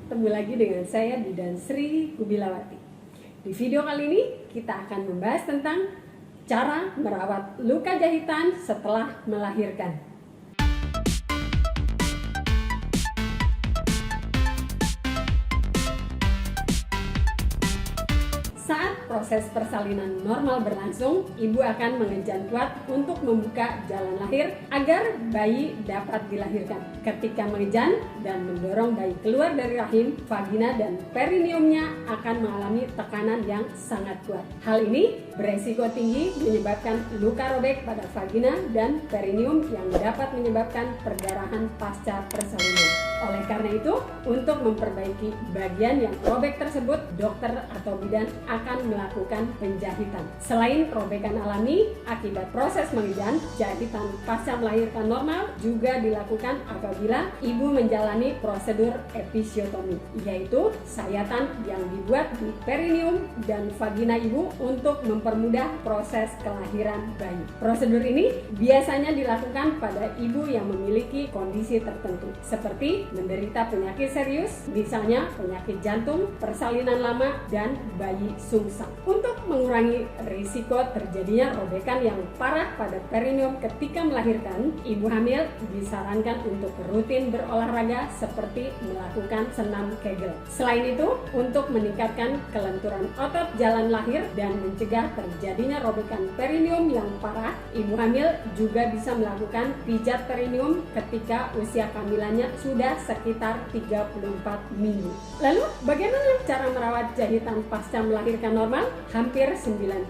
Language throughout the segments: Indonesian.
ketemu lagi dengan saya Bidan Sri Kubilawati. Di video kali ini kita akan membahas tentang cara merawat luka jahitan setelah melahirkan. Saat proses persalinan normal berlangsung, ibu akan mengejan kuat untuk membuka jalan lahir agar bayi dapat dilahirkan. Ketika mengejan dan mendorong bayi keluar dari rahim, vagina dan perineumnya akan mengalami tekanan yang sangat kuat. Hal ini beresiko tinggi menyebabkan luka robek pada vagina dan perineum yang dapat menyebabkan perdarahan pasca persalinan. Oleh karena itu, untuk memperbaiki bagian yang robek tersebut, dokter atau bidan akan melakukan penjahitan. Selain robekan alami akibat proses mengejan, jahitan pasca melahirkan normal juga dilakukan apabila ibu menjalani prosedur episiotomi, yaitu sayatan yang dibuat di perineum dan vagina ibu untuk mempermudah proses kelahiran bayi. Prosedur ini biasanya dilakukan pada ibu yang memiliki kondisi tertentu, seperti menderita penyakit serius, misalnya penyakit jantung, persalinan lama, dan bayi sungsang. Untuk mengurangi risiko terjadinya robekan yang parah pada perineum ketika melahirkan, ibu hamil disarankan untuk rutin berolahraga seperti melakukan senam Kegel. Selain itu, untuk meningkatkan kelenturan otot jalan lahir dan mencegah terjadinya robekan perineum yang parah, ibu hamil juga bisa melakukan pijat perineum ketika usia kehamilannya sudah sekitar 34 minggu. Lalu, bagaimana cara merawat jahitan pasca melahirkan normal? Hampir 90%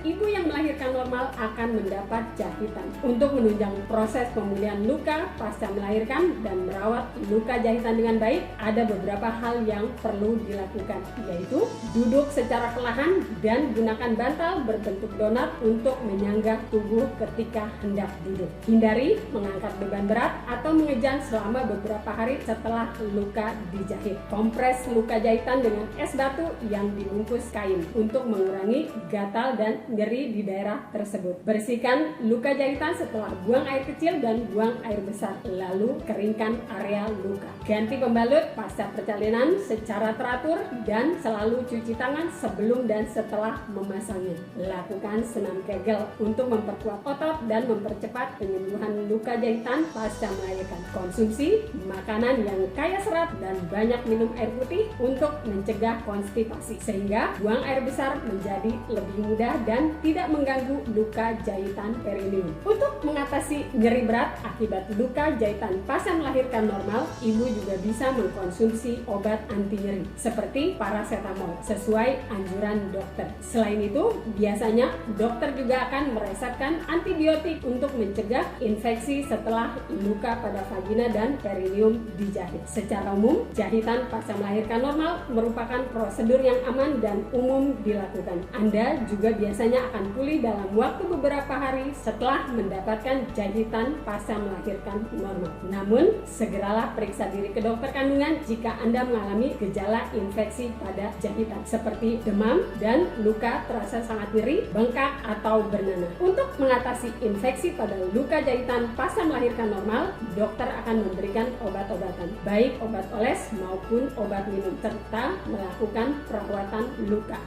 ibu yang melahirkan normal akan mendapat jahitan. Untuk menunjang proses pemulihan luka pasca melahirkan dan merawat luka jahitan dengan baik, ada beberapa hal yang perlu dilakukan, yaitu duduk secara perlahan dan gunakan bantal berbentuk donat untuk menyanggah tubuh ketika hendak duduk. Hindari mengangkat beban berat atau mengejan selama beberapa hari setelah luka dijahit. Kompres luka jahitan dengan es batu yang dibungkus kain untuk mengurangi gatal dan nyeri di daerah tersebut. Bersihkan luka jahitan setelah buang air kecil dan buang air besar, lalu keringkan area luka. Ganti pembalut pasca persalinan secara teratur dan selalu cuci tangan sebelum dan setelah memasangnya. Lakukan senam Kegel untuk memperkuat otot dan mempercepat penyembuhan luka jahitan pasca melahirkan. Konsumsi makanan yang kaya serat dan banyak minum air putih untuk mencegah konstipasi, sehingga buang air besar menjadi lebih mudah dan tidak mengganggu luka jahitan perineum. Untuk mengatasi nyeri berat akibat luka jahitan pasca melahirkan normal, ibu juga bisa mengkonsumsi obat anti nyeri seperti paracetamol sesuai anjuran dokter. Selain itu, biasanya dokter juga akan meresepkan antibiotik untuk mencegah infeksi setelah luka pada vagina dan perineum dijahit. Secara umum, jahitan pasca melahirkan normal merupakan prosedur yang aman dan umum dilakukan. Anda juga biasanya akan pulih dalam waktu beberapa hari setelah mendapatkan jahitan pasca melahirkan normal. Namun, segeralah periksa diri ke dokter kandungan jika Anda mengalami gejala infeksi pada jahitan seperti demam dan luka terasa sangat nyeri, bengkak, atau bernanah. Untuk mengatasi infeksi pada luka jahitan pasca melahirkan normal, dokter akan memberikan obat-obatan, baik obat oles maupun obat minum, serta melakukan perawatan luka.